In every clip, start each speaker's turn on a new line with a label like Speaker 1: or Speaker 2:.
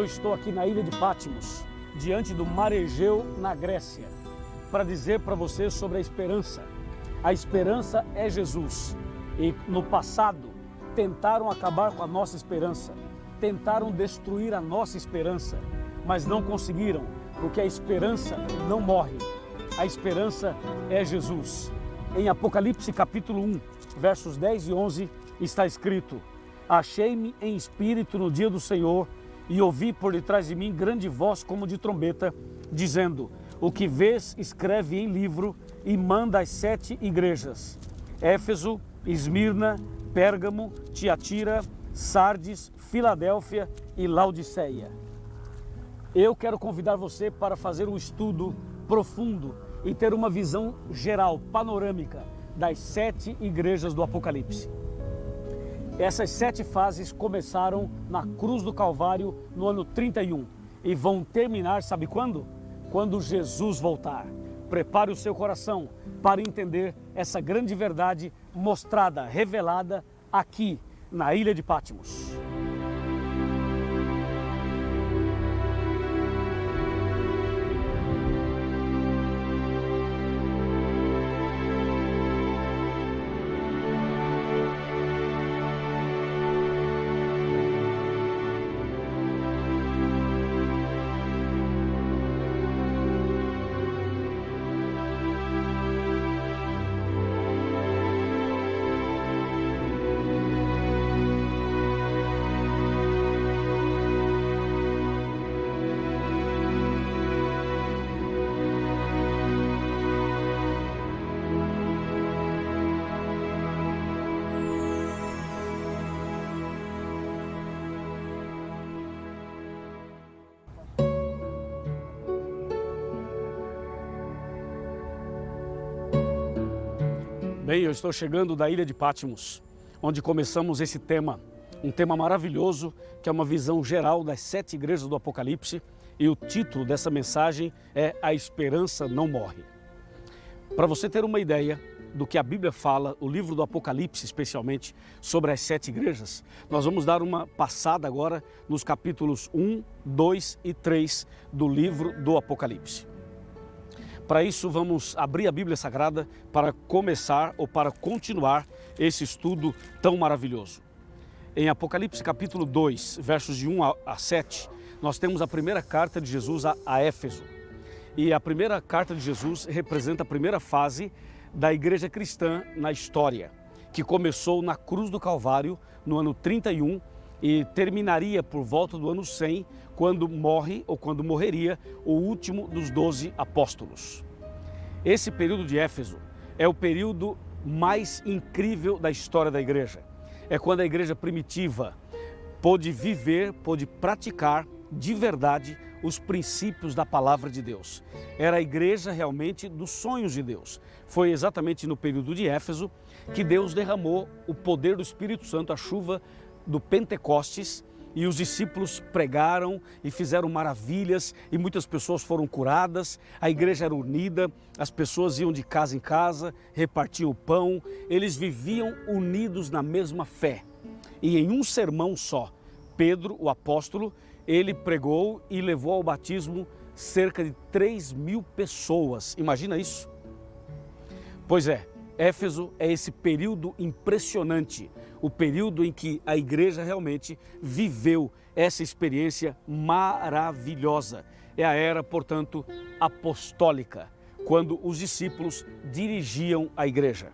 Speaker 1: eu estou aqui na ilha de Patmos, diante do mar Egeu, na Grécia, para dizer para você sobre a esperança. A esperança é Jesus. E no passado, tentaram acabar com a nossa esperança, tentaram destruir a nossa esperança, mas não conseguiram, porque a esperança não morre. A esperança é Jesus. Em Apocalipse capítulo 1, versos 10 e 11, está escrito: achei-me em espírito no dia do Senhor e ouvi por detrás de mim grande voz como de trombeta, dizendo: o que vês escreve em livro e manda às 7 igrejas: Éfeso, Esmirna, Pérgamo, Tiatira, Sardes, Filadélfia e Laodiceia. Eu quero convidar você para fazer um estudo profundo e ter uma visão geral, panorâmica, das 7 igrejas do Apocalipse. Essas 7 fases começaram na cruz do Calvário no ano 31 e vão terminar, sabe quando? Quando Jesus voltar. Prepare o seu coração para entender essa grande verdade mostrada, revelada aqui na ilha de Patmos. Bem, eu estou chegando da ilha de Patmos, onde começamos esse tema, um tema maravilhoso, que é uma visão geral das 7 igrejas do Apocalipse, e o título dessa mensagem é A Esperança Não Morre. Para você ter uma ideia do que a Bíblia fala, o livro do Apocalipse especialmente, sobre as 7 igrejas, nós vamos dar uma passada agora nos capítulos 1, 2 e 3 do livro do Apocalipse. Para isso, vamos abrir a Bíblia Sagrada para começar ou para continuar esse estudo tão maravilhoso. Em Apocalipse capítulo 2, versos de 1 a 7, nós temos a primeira carta de Jesus a Éfeso. E a primeira carta de Jesus representa a primeira fase da igreja cristã na história, que começou na cruz do Calvário no ano 31 e terminaria por volta do ano 100, quando morre ou quando morreria o último dos 12 apóstolos. Esse período de Éfeso é o período mais incrível da história da igreja. É quando a igreja primitiva pôde viver, pôde praticar de verdade os princípios da palavra de Deus. Era a igreja realmente dos sonhos de Deus. Foi exatamente no período de Éfeso que Deus derramou o poder do Espírito Santo, a chuva do Pentecostes, e os discípulos pregaram e fizeram maravilhas e muitas pessoas foram curadas, a igreja era unida, as pessoas iam de casa em casa, repartiam o pão, eles viviam unidos na mesma fé. E em um sermão só, Pedro, o apóstolo, ele pregou e levou ao batismo cerca de 3.000 pessoas. Imagina isso? Pois é, Éfeso é esse período impressionante, o período em que a igreja realmente viveu essa experiência maravilhosa. É a era, portanto, apostólica, quando os discípulos dirigiam a igreja.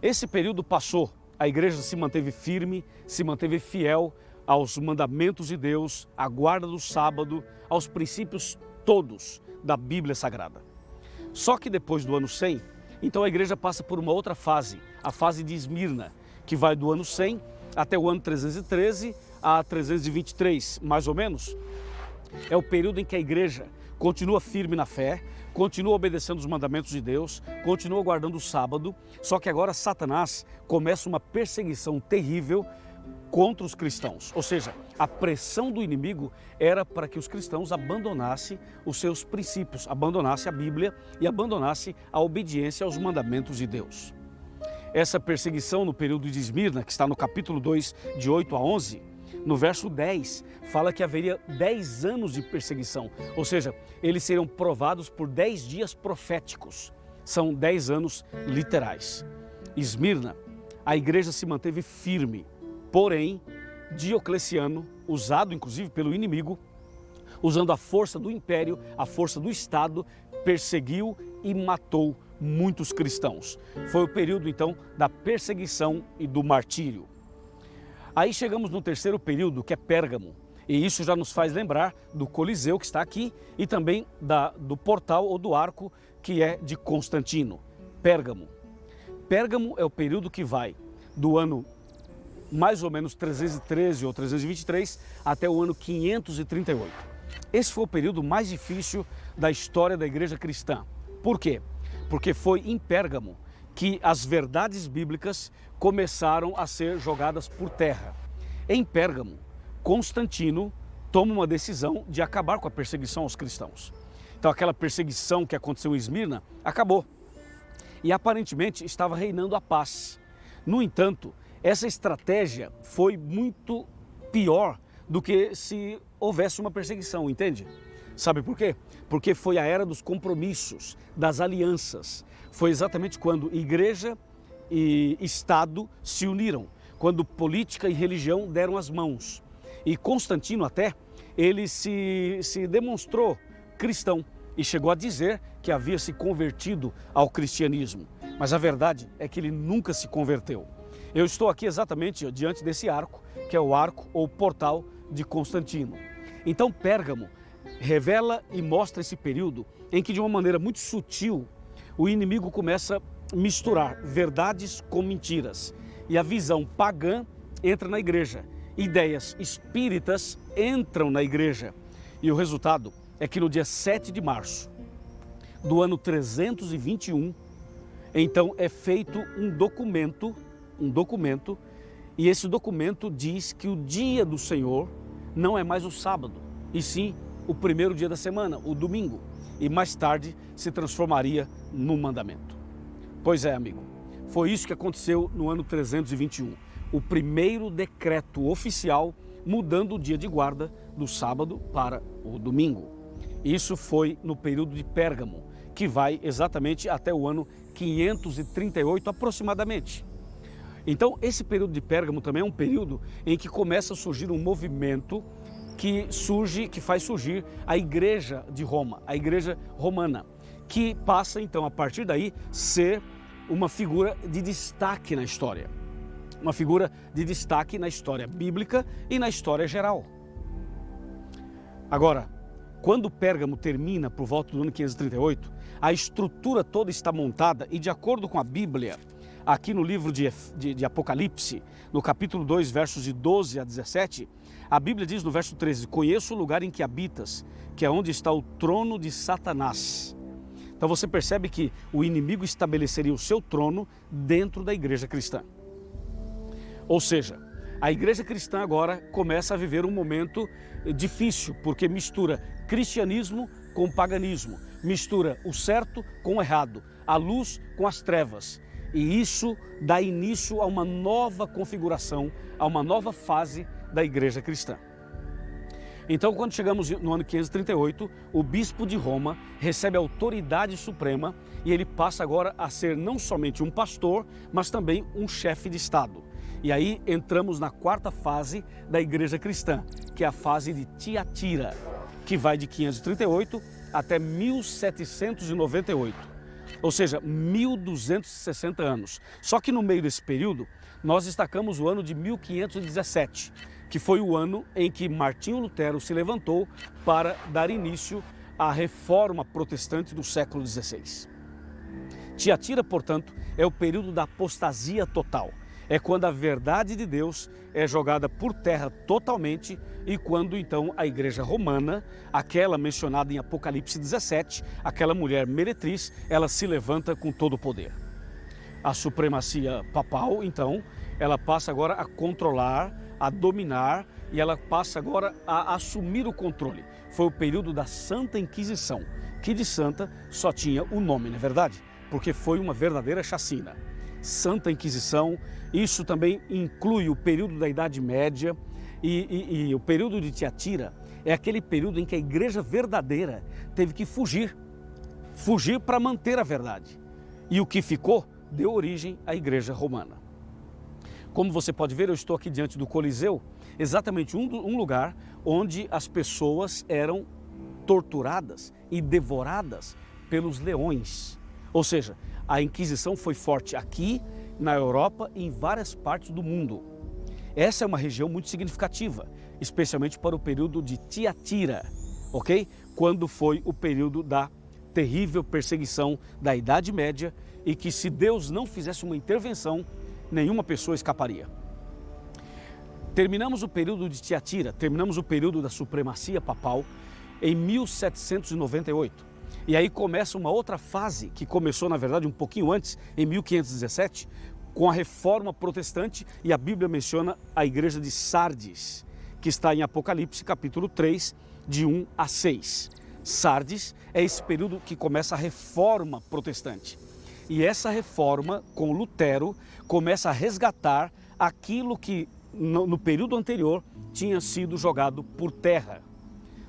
Speaker 1: Esse período passou, a igreja se manteve firme, se manteve fiel aos mandamentos de Deus, à guarda do sábado, aos princípios todos da Bíblia Sagrada. Só que depois do ano 100, então a igreja passa por uma outra fase, a fase de Esmirna, que vai do ano 100 até o ano 313 a 323, mais ou menos. É o período em que a igreja continua firme na fé, continua obedecendo os mandamentos de Deus, continua guardando o sábado, só que agora Satanás começa uma perseguição terrível contra os cristãos. Ou seja, a pressão do inimigo era para que os cristãos abandonassem os seus princípios, abandonassem a Bíblia e abandonassem a obediência aos mandamentos de Deus. Essa perseguição no período de Esmirna, que está no capítulo 2, de 8 a 11, No verso 10, fala que haveria 10 anos de perseguição, ou seja, eles seriam provados por 10 dias proféticos. São 10 anos literais. Esmirna, a igreja se manteve firme, porém, Diocleciano, usado inclusive pelo inimigo, usando a força do império, a força do Estado, perseguiu e matou muitos cristãos. Foi o período então da perseguição e do martírio. Aí chegamos no terceiro período, que é Pérgamo, e isso já nos faz lembrar do Coliseu que está aqui e também do portal ou do arco que é de Constantino. Pérgamo. Pérgamo é o período que vai do ano mais ou menos 313 ou 323 até o ano 538. Esse foi o período mais difícil da história da igreja cristã. Por quê? Porque foi em Pérgamo que as verdades bíblicas começaram a ser jogadas por terra. Em Pérgamo, Constantino toma uma decisão de acabar com a perseguição aos cristãos. Então aquela perseguição que aconteceu em Esmirna acabou. E aparentemente estava reinando a paz. No entanto, essa estratégia foi muito pior do que se houvesse uma perseguição, entende? Sabe por quê? Porque foi a era dos compromissos, das alianças. Foi exatamente quando igreja e Estado se uniram, quando política e religião deram as mãos. E Constantino até, ele se demonstrou cristão e chegou a dizer que havia se convertido ao cristianismo. Mas a verdade é que ele nunca se converteu. Eu estou aqui exatamente diante desse arco, que é o arco ou portal de Constantino. Então Pérgamo revela e mostra esse período em que de uma maneira muito sutil o inimigo começa a misturar verdades com mentiras. E a visão pagã entra na igreja, ideias espíritas entram na igreja. E o resultado é que no dia 7 de março do ano 321, então é feito um documento, e esse documento diz que o dia do Senhor não é mais o sábado, e sim o primeiro dia da semana, o domingo, e mais tarde se transformaria no mandamento. Pois é, amigo, foi isso que aconteceu no ano 321, o primeiro decreto oficial mudando o dia de guarda do sábado para o domingo. Isso foi no período de Pérgamo, que vai exatamente até o ano 538 aproximadamente. Então, esse período de Pérgamo também é um período em que começa a surgir um movimento que faz surgir a igreja de Roma, a igreja romana, que passa então a partir daí ser uma figura de destaque na história. Uma figura de destaque na história bíblica e na história geral. Agora, quando Pérgamo termina por volta do ano 538, a estrutura toda está montada e de acordo com a Bíblia, aqui no livro de Apocalipse, no capítulo 2, versos de 12 a 17, a Bíblia diz no verso 13, conheço o lugar em que habitas, que é onde está o trono de Satanás. Então você percebe que o inimigo estabeleceria o seu trono dentro da igreja cristã. Ou seja, a igreja cristã agora começa a viver um momento difícil, porque mistura cristianismo com paganismo, mistura o certo com o errado, a luz com as trevas. E isso dá início a uma nova configuração, a uma nova fase da igreja cristã. Então, quando chegamos no ano 538, o bispo de Roma recebe a autoridade suprema e ele passa agora a ser não somente um pastor, mas também um chefe de Estado. E aí entramos na quarta fase da igreja cristã, que é a fase de Tiatira, que vai de 538 até 1798. Ou seja, 1260 anos. Só que no meio desse período, nós destacamos o ano de 1517, que foi o ano em que Martinho Lutero se levantou para dar início à reforma protestante do século XVI. Tiatira, portanto, é o período da apostasia total. É quando a verdade de Deus é jogada por terra totalmente e quando então a igreja romana, aquela mencionada em Apocalipse 17, aquela mulher meretriz, ela se levanta com todo o poder. A supremacia papal, então, ela passa agora a controlar, a dominar e ela passa agora a assumir o controle. Foi o período da Santa Inquisição, que de santa só tinha o nome, não é verdade? Porque foi uma verdadeira chacina. Santa Inquisição, isso também inclui o período da Idade Média, E o período de Tiatira é aquele período em que a igreja verdadeira teve que fugir para manter a verdade. E o que ficou deu origem à igreja romana. Como você pode ver, eu estou aqui diante do Coliseu, exatamente um lugar onde as pessoas eram torturadas e devoradas pelos leões. Ou seja, a Inquisição foi forte aqui na Europa e em várias partes do mundo. Essa é uma região muito significativa, especialmente para o período de Tiatira, ok? Quando foi o período da terrível perseguição da Idade Média e que, se Deus não fizesse uma intervenção, nenhuma pessoa escaparia. Terminamos o período de Tiatira, terminamos o período da supremacia papal em 1798. E aí começa uma outra fase, que começou, na verdade, um pouquinho antes, em 1517, com a Reforma Protestante, e a Bíblia menciona a igreja de Sardes, que está em Apocalipse, capítulo 3, de 1 a 6. Sardes é esse período que começa a Reforma Protestante. E essa reforma, com Lutero, começa a resgatar aquilo que no período anterior tinha sido jogado por terra.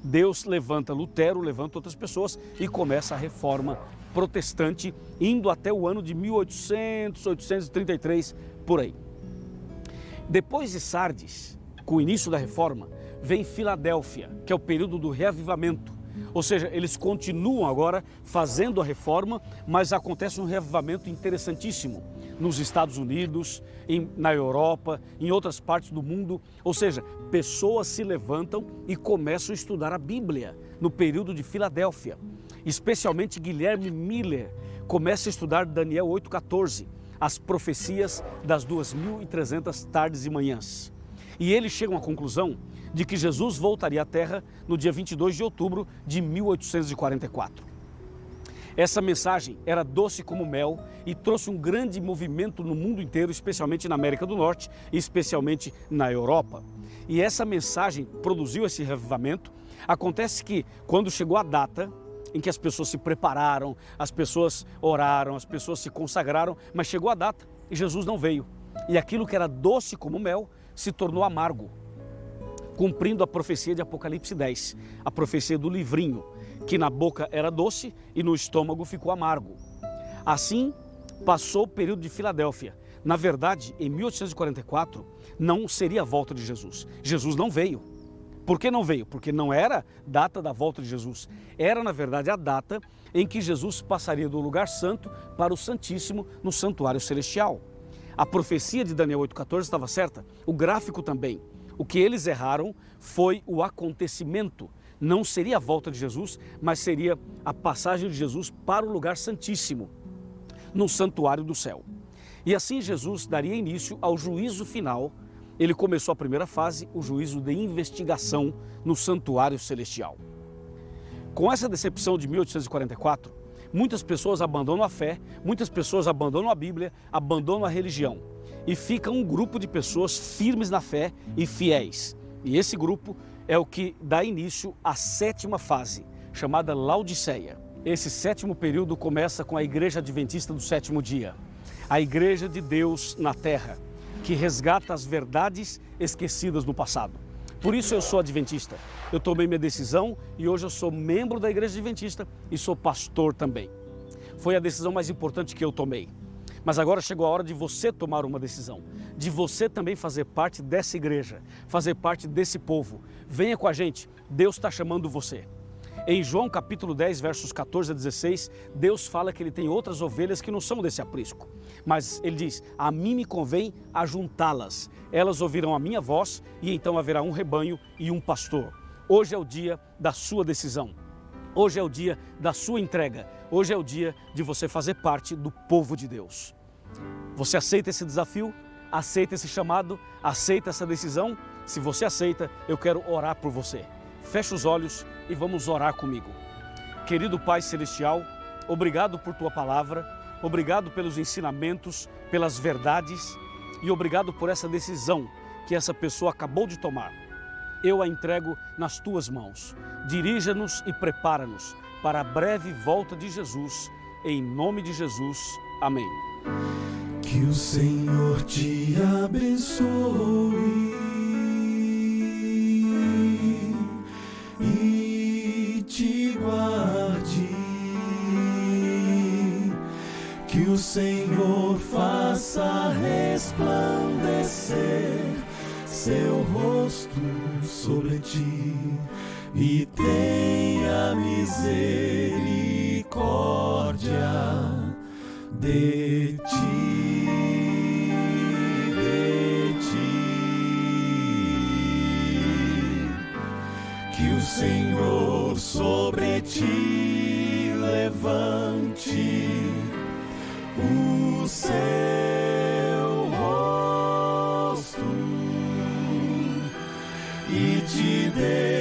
Speaker 1: Deus levanta Lutero, levanta outras pessoas e começa a reforma protestante, indo até o ano de 1800, 833, por aí. Depois de Sardes, com o início da reforma, vem Filadélfia, que é o período do reavivamento. Ou seja, eles continuam agora fazendo a reforma, mas acontece um reavivamento interessantíssimo nos Estados Unidos, na Europa, em outras partes do mundo. Ou seja, pessoas se levantam e começam a estudar a Bíblia no período de Filadélfia. Especialmente Guilherme Miller começa a estudar Daniel 8,14, as profecias das 2300 tardes e manhãs. E eles chegam à conclusão de que Jesus voltaria à Terra no dia 22 de outubro de 1844. Essa mensagem era doce como mel e trouxe um grande movimento no mundo inteiro, especialmente na América do Norte e especialmente na Europa. E essa mensagem produziu esse revivamento. Acontece que, quando chegou a data em que as pessoas se prepararam, as pessoas oraram, as pessoas se consagraram, mas chegou a data e Jesus não veio. E aquilo que era doce como mel se tornou amargo, cumprindo a profecia de Apocalipse 10, a profecia do livrinho, que na boca era doce e no estômago ficou amargo. Assim, passou o período de Filadélfia. Na verdade, em 1844, não seria a volta de Jesus. Jesus não veio. Por que não veio? Porque não era data da volta de Jesus. Era, na verdade, a data em que Jesus passaria do lugar santo para o Santíssimo no santuário celestial. A profecia de Daniel 8,14 estava certa, o gráfico também. O que eles erraram foi o acontecimento. Não seria a volta de Jesus, mas seria a passagem de Jesus para o lugar santíssimo, no santuário do céu. E assim Jesus daria início ao juízo final. Ele começou a primeira fase, o juízo de investigação no santuário celestial. Com essa decepção de 1844, muitas pessoas abandonam a fé, muitas pessoas abandonam a Bíblia, abandonam a religião. E fica um grupo de pessoas firmes na fé e fiéis. E esse grupo é o que dá início à sétima fase, chamada Laodiceia. Esse sétimo período começa com a Igreja Adventista do Sétimo Dia, a Igreja de Deus na Terra, que resgata as verdades esquecidas no passado. Por isso eu sou adventista. Eu tomei minha decisão e hoje eu sou membro da Igreja Adventista e sou pastor também. Foi a decisão mais importante que eu tomei. Mas agora chegou a hora de você tomar uma decisão, de você também fazer parte dessa igreja, fazer parte desse povo. Venha com a gente, Deus está chamando você. Em João capítulo 10, versos 14 a 16, Deus fala que Ele tem outras ovelhas que não são desse aprisco. Mas Ele diz, a mim me convém ajuntá-las. Elas ouvirão a minha voz e então haverá um rebanho e um pastor. Hoje é o dia da sua decisão. Hoje é o dia da sua entrega. Hoje é o dia de você fazer parte do povo de Deus. Você aceita esse desafio? Aceita esse chamado? Aceita essa decisão? Se você aceita, eu quero orar por você. Feche os olhos e vamos orar comigo. Querido Pai Celestial, obrigado por Tua palavra, obrigado pelos ensinamentos, pelas verdades e obrigado por essa decisão que essa pessoa acabou de tomar. Eu a entrego nas Tuas mãos. Dirija-nos e prepara-nos para a breve volta de Jesus. Em nome de Jesus. Amém.
Speaker 2: Que o Senhor te abençoe. faça resplandecer seu rosto sobre ti e tenha misericórdia de ti, que o Senhor sobre ti levante o seu rosto e te dê